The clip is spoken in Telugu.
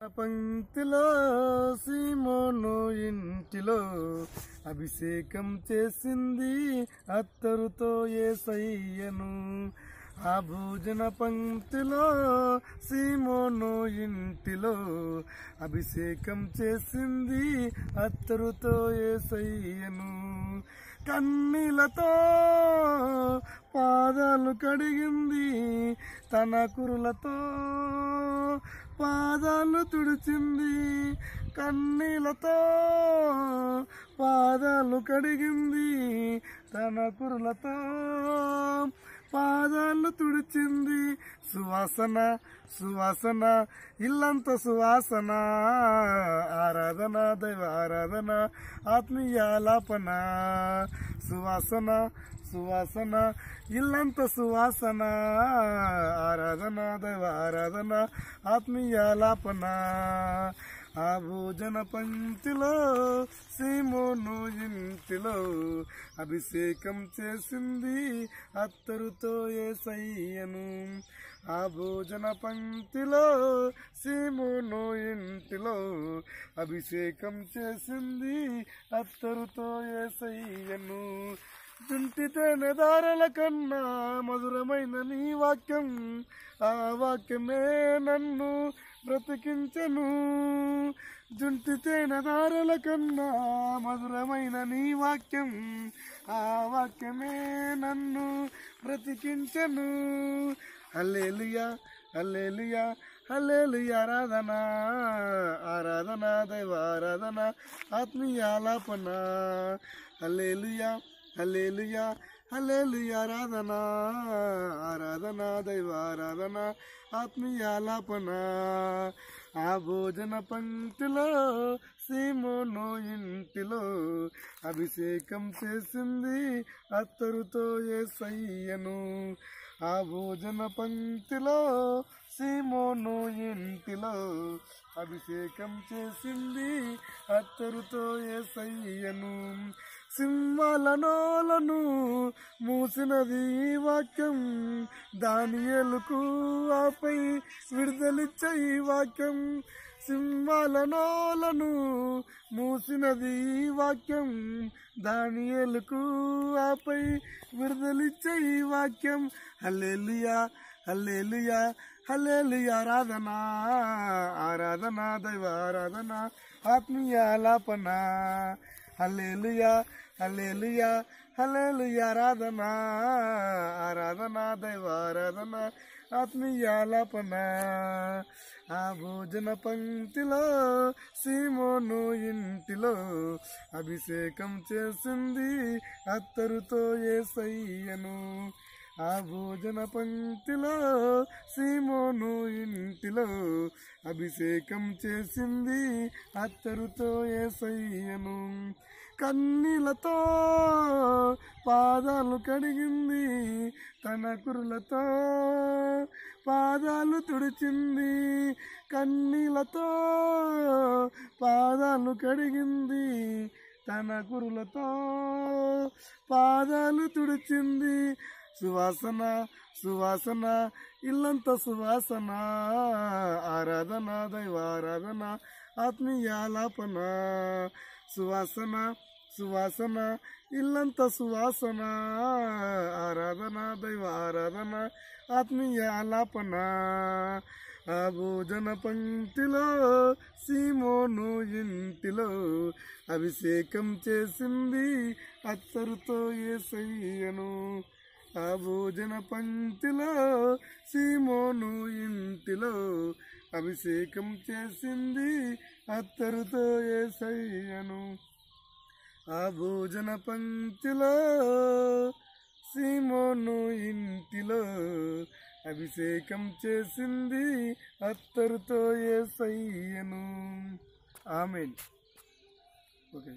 పంక్తిలో సీమోను ఇంటిలో అభిషేకం చేసింది అత్తరుతో యేసయ్యను. ఆ భోజన పంక్తిలో సీమోను ఇంటిలో అభిషేకం చేసింది అత్తరుతో యేసయ్యను. కన్నీలతో పాదాలు కడిగింది, తన కురులతో పాదాలు తుడిచింది. కన్నీలతో పాదాలు కడిగింది, తన కురులతో పాదాలు తుడిచింది. సువాసన సువాసన ఇల్లంత సువాసన, ఆరాధన దైవ ఆరాధన ఆత్మీయాలాపన. సువాసన సువాసన ఇల్లంత సువాసన, ఆరాధన దైవ ఆరాధన ఆత్మీయాలాపన. ఆ భోజన పంక్తిలో సీమోను ఇంటిలో అభిషేకం చేసింది అత్తరుతో యేసయ్యను. ఆ భోజన పంక్తిలో సీమోను ఇంటిలో అభిషేకం చేసింది అత్తరుతో యేసయ్యను. జుంటి తేనె దారల కన్నా మధురమైన నీ వాక్యం, ఆ వాక్యమే నన్ను బ్రతికించెను. జుంటి తేనె దారల కన్నా మధురమైన నీ వాక్యం, ఆ వాక్యమే నన్ను బ్రతికించెను. హల్లెలూయా హల్లెలూయా హల్లెలూయా, ఆరాధన ఆరాధన దైవ ఆరాధన ఆత్మీయాలాపన. హల్లెలూయా హల్లెలూయా హల్లెలూయా, ఆరాధన ఆరాధన దైవ ఆరాధన ఆత్మీయాలాపన. ఆ భోజన పంక్తిలో సీమోను ఇంటిలో అభిషేకం చేసింది అత్తరుతో యేసయ్యను. ఆ భోజన పంక్తిలో సీమోను ఇంటిలో అభిషేకం చేసింది అత్తరుతో యేసయ్యను. సింహాల నోలను మూసినది ఈ వాక్యం, దానియేలుకు ఆపై విడుదలిచ్చే ఈ వాక్యం. సింహాల నోలను మూసినది ఈ వాక్యం, దానియేలుకు ఆపై విడుదలిచ్చే ఈ వాక్యం. హల్లెలూయా హల్లెలూయా హల్లెలూయా, ఆరాధన ఆరాధన దైవ ఆరాధన ఆత్మీయాలాపన. హల్లెలూయా హల్లెలూయా హల్లెలూయా, ఆరాధన ఆరాధన దైవ ఆరాధన ఆత్మీయాలాపన. ఆ భోజన పంక్తిలో సీమోను ఇంటిలో అభిషేకం చేసింది అత్తరుతో యేసయ్యను. ఆ భోజన పంక్తిలో సీమోను ఇంటిలో అభిషేకం చేసింది అత్తరుతో యేసయ్యను. కన్నీలతో పాదాలు కడిగింది, తన కురులతో పాదాలు తుడిచింది. కన్నీలతో పాదాలు కడిగింది, తన కురులతో పాదాలు తుడిచింది. సువాసన సువాసన ఇల్లంత సువాసన, ఆరాధన దైవ ఆరాధన ఆత్మీయాలాపన. సువాసన సువాసన ఇల్లంత సువాసన, ఆరాధన దైవ ఆరాధన ఆత్మీయాలాపన. ఆ భోజన పంక్తిలో సీమోను ఇంటిలో అభిషేకం చేసింది అత్తరుతో యేసయ్యను. ఆ భోజన పంక్తిలో సీమోను ఇంటిలో అభిషేకం చేసింది అత్తరుతో యేసయ్యను. ఆ భోజన పంక్తిలో సీమోను ఇంటిలో అభిషేకం చేసింది అత్తరుతో యేసయ్యను. ఆమేన్. ఓకే.